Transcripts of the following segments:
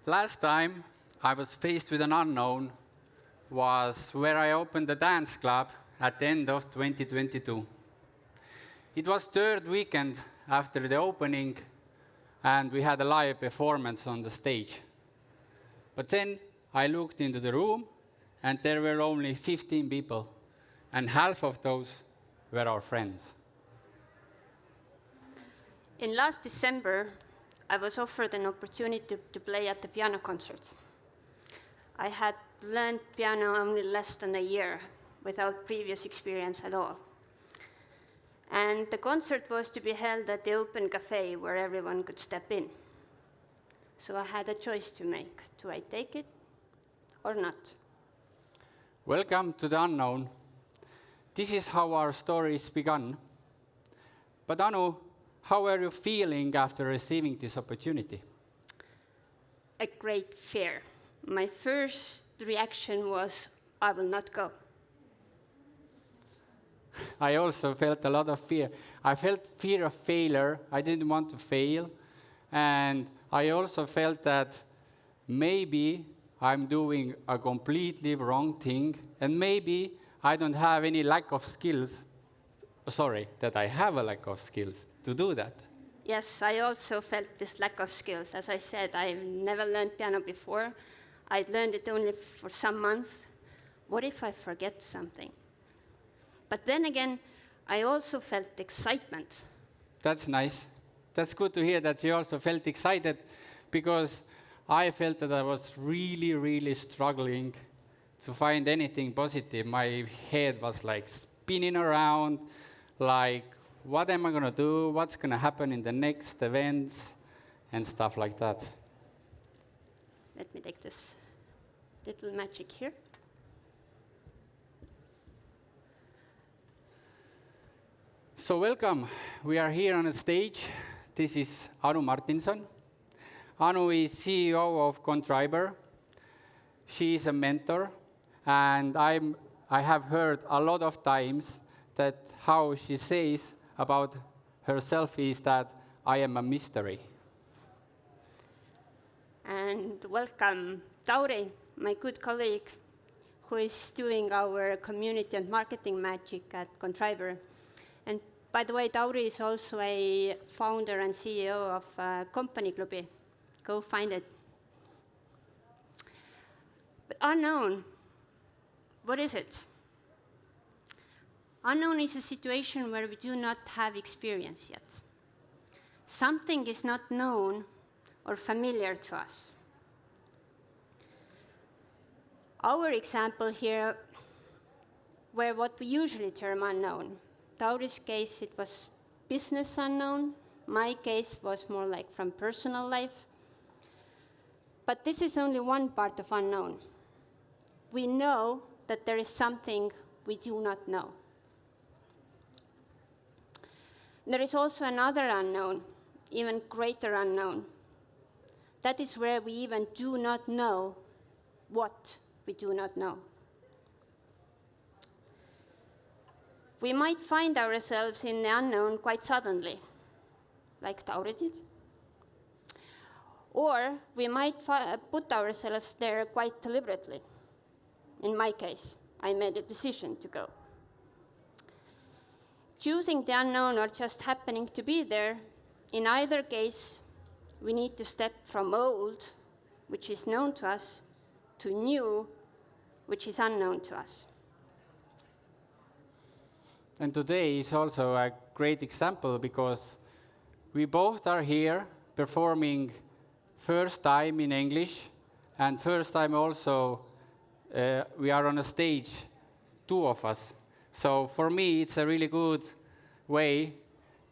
Last time I was faced with an unknown was where I opened the dance club at the end of 2022. It was third weekend after the opening, and we had a live performance on the stage. But then I looked into the room, and there were only 15 people, and half of those were our friends. In last December, I was offered an opportunity to play at the piano concert. I had learned piano only less than a year, without previous experience at all. And the concert was to be held at the open cafe where everyone could step in. So I had a choice to make. Do I take it or not? Welcome to the unknown. This is how our stories begun. But Anu, how are you feeling after receiving this opportunity? A great fear. My first reaction was, I will not go. I also felt a lot of fear. I felt fear of failure. I didn't want to fail. And I also felt that maybe I'm doing a completely wrong thing, and maybe I don't have any lack of skills. Sorry, that I have a lack of skills to do that. Yes, I also felt this lack of skills. As I said, I've never learned piano before. I'd learned it only for some months. What if I forget something? But then again, I also felt excitement. That's nice. That's good to hear that you also felt excited, because I felt that I was really, really struggling to find anything positive. My head was like spinning around, like, what am I going to do? What's going to happen in the next events? And stuff like that. Let me take this little magic here. So welcome. We are here on the stage. This is Anu Martinson. Anu is CEO of Contriber. She is a mentor, and I have heard a lot of times that how she says about herself is that I am a mystery. And welcome Tauri, my good colleague, who is doing our community and marketing magic at Contriber. And by the way, Tauri is also a founder and CEO of Company Klubi. Go find it. But unknown, what is it? Unknown is a situation where we do not have experience yet. Something is not known or familiar to us. Our example here were what we usually term unknown. Tauri's case, it was business unknown. My case was more like from personal life. But this is only one part of unknown. We know that there is something we do not know. There is also another unknown, even greater unknown. That is where we even do not know what we do not know. We might find ourselves in the unknown quite suddenly, like Tauri did. Or we might put ourselves there quite deliberately. In my case, I made a decision to go. Choosing the unknown or just happening to be there, in either case, we need to step from old, which is known to us, to new, which is unknown to us. And today is also a great example, because we both are here performing first time in English, and first time also we are on a stage, two of us. So for me, it's a really good way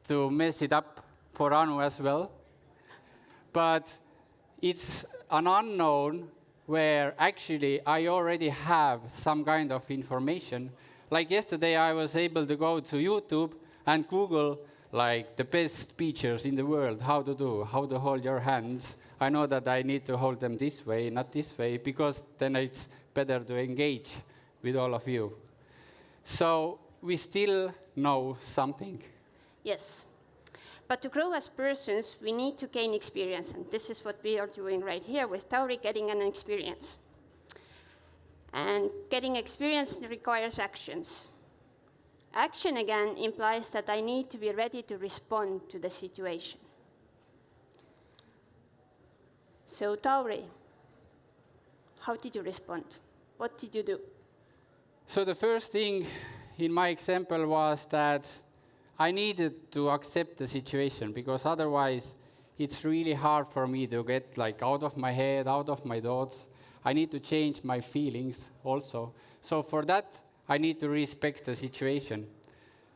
to mess it up for Anu as well. But it's an unknown where actually I already have some kind of information. Like yesterday, I was able to go to YouTube and Google like the best speeches in the world, how to hold your hands. I know that I need to hold them this way, not this way, because then it's better to engage with all of you. So we still know something. Yes. But to grow as persons, we need to gain experience, and this is what we are doing right here with Tauri, getting an experience. And getting experience requires actions. Action, again, implies that I need to be ready to respond to the situation. So, Tauri, how did you respond? What did you do? So the first thing in my example was that I needed to accept the situation, because otherwise it's really hard for me to get out of my head, out of my thoughts. I need to change my feelings also. So for that, I need to respect the situation.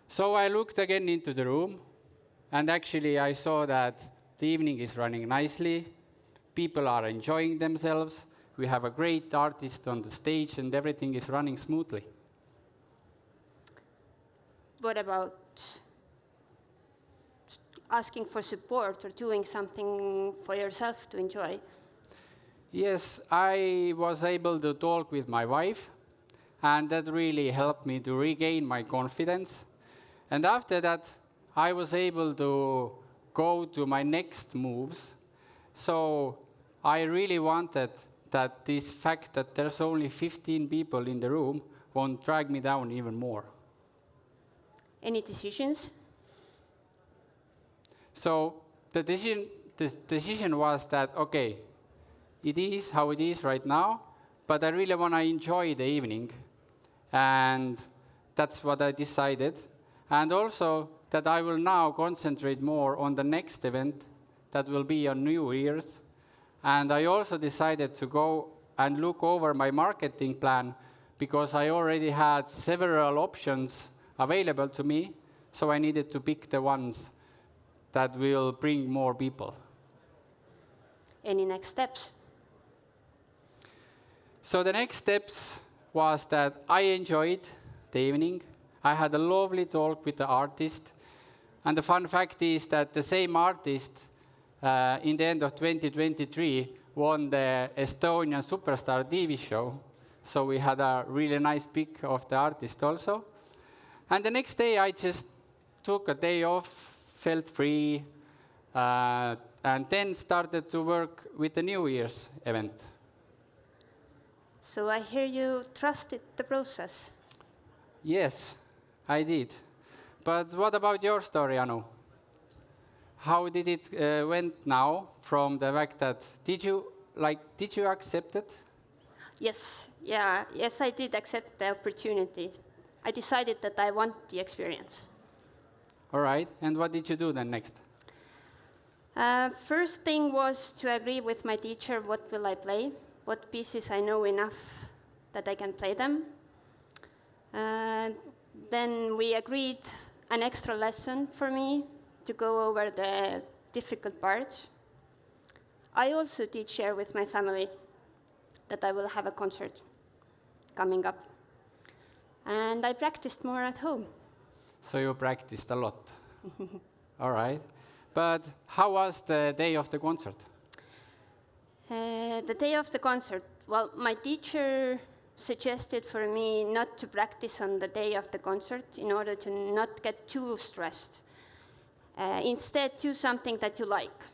So I looked again into the room, and actually I saw that the evening is running nicely. People are enjoying themselves. We have a great artist on the stage, and everything is running smoothly. What about asking for support or doing something for yourself to enjoy? Yes, I was able to talk with my wife, and that really helped me to regain my confidence. And after that, I was able to go to my next moves. So I really wanted that this fact that there's only 15 people in the room won't drag me down even more. Any decisions? So the decision was that, okay, it is how it is right now, but I really want to enjoy the evening. And that's what I decided. And also that I will now concentrate more on the next event that will be on New Year's. And I also decided to go and look over my marketing plan, because I already had several options available to me, so I needed to pick the ones that will bring more people. Any next steps? So the next steps was that I enjoyed the evening. I had a lovely talk with the artist. And the fun fact is that the same artist, in the end of 2023, won the Estonian Superstar TV show. So we had a really nice pic of the artist also. And the next day, I just took a day off, felt free, and then started to work with the New Year's event. So I hear you trusted the process. Yes, I did. But what about your story, Anu? How did it went now from the fact that did you accept it? Yes, I did accept the opportunity. I decided that I want the experience. All right, and what did you do then next? First thing was to agree with my teacher what will I play, what pieces I know enough that I can play them. Then we agreed an extra lesson for me to go over the difficult parts. I also did share with my family that I will have a concert coming up. And I practiced more at home. So you practiced a lot. All right. But how was the day of the concert? The day of the concert, well, my teacher suggested for me not to practice on the day of the concert in order to not get too stressed. Instead, do something that you like.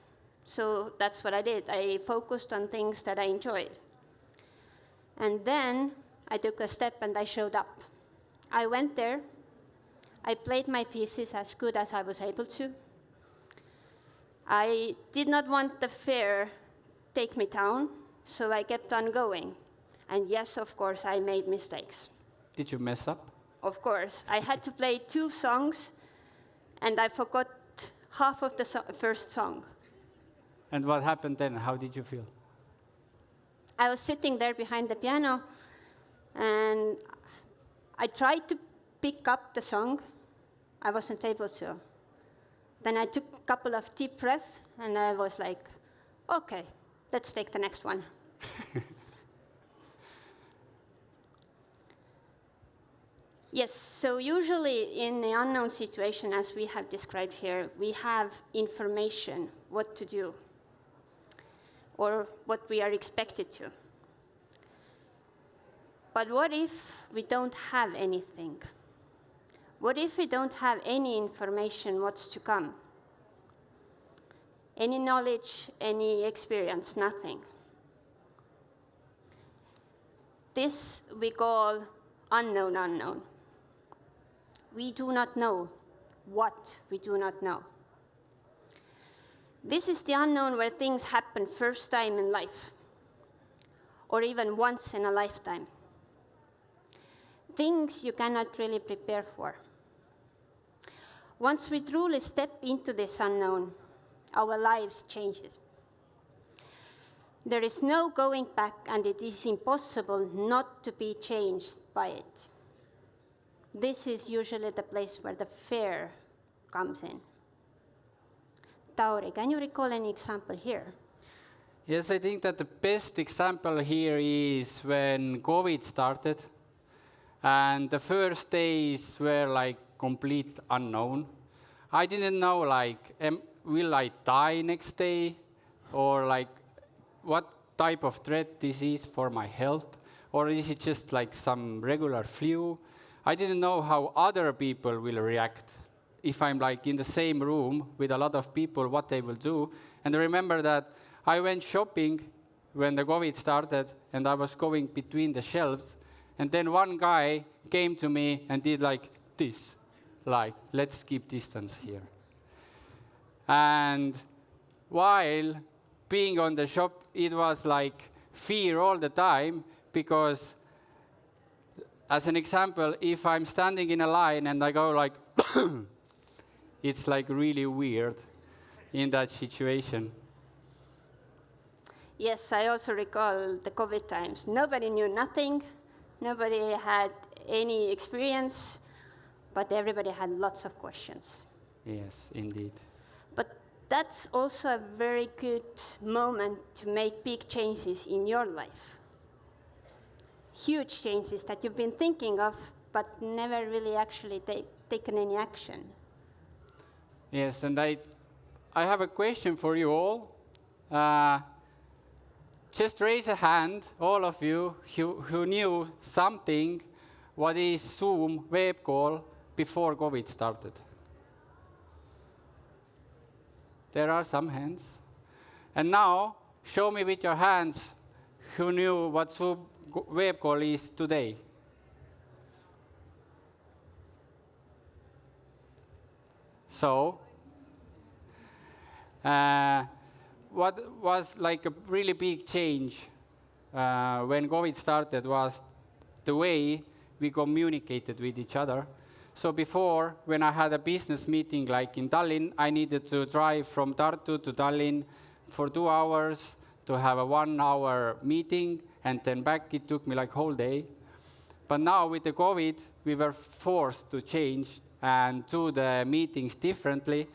So that's what I did. I focused on things that I enjoyed. And then I took a step and I showed up. I went there. I played my pieces as good as I was able to. I did not want the fear take me down, so I kept on going. And yes, of course, I made mistakes. Did you mess up? Of course. I had to play 2 songs, and I forgot half of the first song. And what happened then? How did you feel? I was sitting there behind the piano, and I tried to pick up the song. I wasn't able to. Then I took a couple of deep breaths, and I was like, okay, let's take the next one. Yes, so usually in the unknown situation, as we have described here, we have information, what to do, or what we are expected to. But what if we don't have anything? What if we don't have any information what's to come? any knowledge, any experience, nothing. This we call unknown unknown. We do not know what we do not know. This is the unknown where things happen first time in life, or even once in a lifetime. Things you cannot really prepare for. Once we truly step into this unknown, our lives changes. There is no going back, and it is impossible not to be changed by it. This is usually the place where the fear comes in. Tauri, can you recall any example here? Yes, I think that the best example here is when COVID started, and the first days were like complete unknown. I didn't know like, will I die next day, or like what type of threat this is for my health, or is it just like some regular flu? I didn't know how other people will react. If I'm like in the same room with a lot of people, what they will do. And I remember that I went shopping when the COVID started, and I was going between the shelves, and then one guy came to me and did like this, like, let's keep distance here. And while being on the shop, it was like fear all the time, because as an example, if I'm standing in a line and I go like, it's like really weird in that situation. Yes, I also recall the COVID times. Nobody knew nothing. Nobody had any experience, but everybody had lots of questions. Yes, indeed. But that's also a very good moment to make big changes in your life. Huge changes that you've been thinking of, but never really actually taken any action. Yes, and I have a question for you all. Just raise a hand, all of you who knew something what is Zoom web call before COVID started. There are some hands. And now, show me with your hands who knew what Zoom web call is today. So, what was like a really big change when COVID started was the way we communicated with each other. So before, when I had a business meeting like in Tallinn, I needed to drive from Tartu to Tallinn for 2 hours to have a 1 hour meeting, and then back it took me like whole day. But now with the COVID, we were forced to change and do the meetings differently.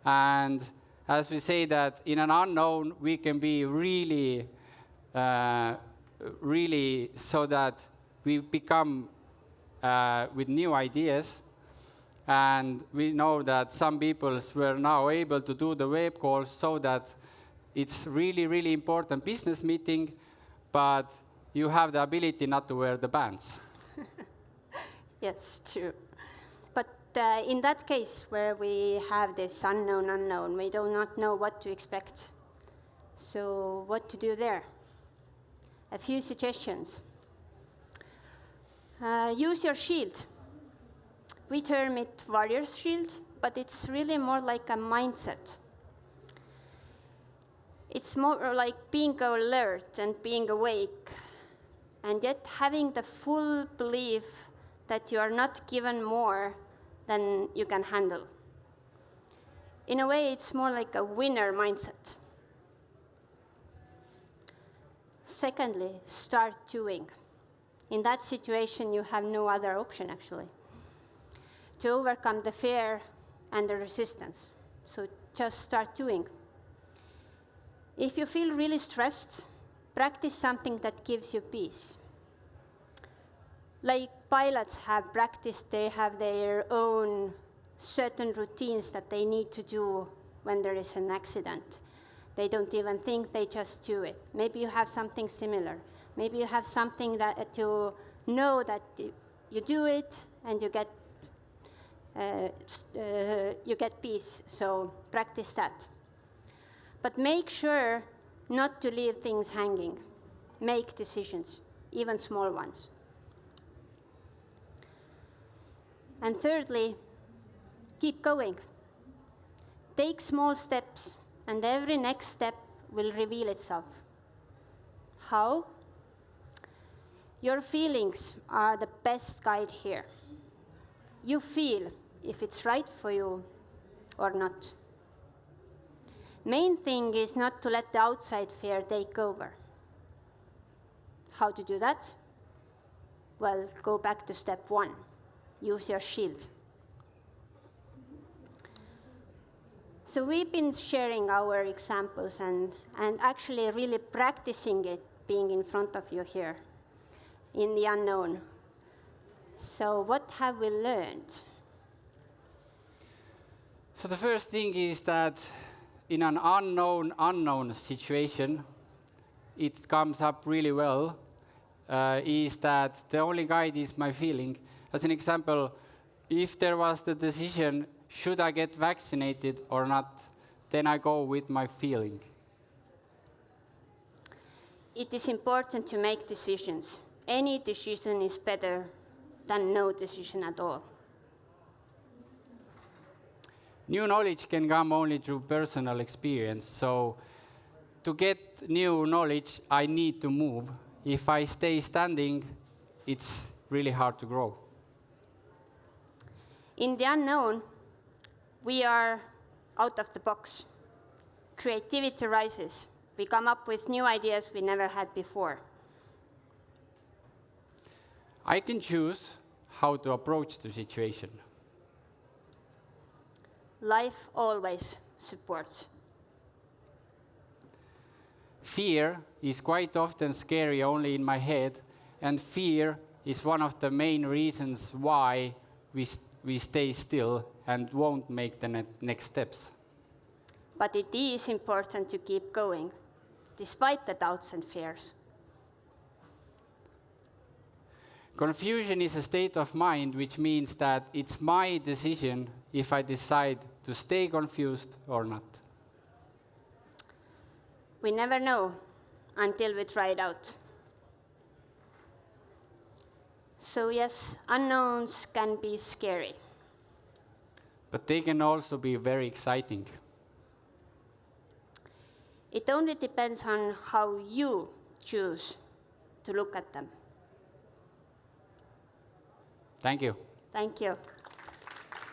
And as we say that in an unknown, we can be really, really so that we become with new ideas. And we know that some people were now able to do the web calls so that it's really, really important business meeting, but you have the ability not to wear the bands. Yes, true. But in that case where we have this unknown, we do not know what to expect. So what to do there? A few suggestions. Use your shield. We term it warrior's shield, but it's really more like a mindset. It's more like being alert and being awake, and yet having the full belief that you are not given more than you can handle. In a way, it's more like a winner mindset. Secondly, start doing. In that situation, you have no other option, actually, to overcome the fear and the resistance. So just start doing. If you feel really stressed, practice something that gives you peace. Like pilots have practiced, they have their own certain routines that they need to do when there is an accident. They don't even think, they just do it. Maybe you have something similar. Maybe you have something that you know that you do it and you get peace. So practice that. But make sure not to leave things hanging. Make decisions, even small ones. And thirdly, keep going. Take small steps, and every next step will reveal itself. How? Your feelings are the best guide here. You feel if it's right for you or not. Main thing is not to let the outside fear take over. How to do that? Well, go back to step 1. Use your shield. So we've been sharing our examples and actually really practicing it, being in front of you here in the unknown. So what have we learned? So the first thing is that in an unknown situation, it comes up really well, is that the only guide is my feeling. As an example, if there was the decision, should I get vaccinated or not, then I go with my feeling. It is important to make decisions. Any decision is better than no decision at all. New knowledge can come only through personal experience. So to get new knowledge, I need to move. If I stay standing, it's really hard to grow. In the unknown, we are out of the box. Creativity rises. We come up with new ideas we never had before. I can choose how to approach the situation. Life always supports. Fear is quite often scary only in my head, and fear is one of the main reasons why we stay still and won't make the next steps. But it is important to keep going, despite the doubts and fears. Confusion is a state of mind, which means that it's my decision if I decide to stay confused or not. We never know until we try it out. So yes, unknowns can be scary. But they can also be very exciting. It only depends on how you choose to look at them. Thank you. Thank you.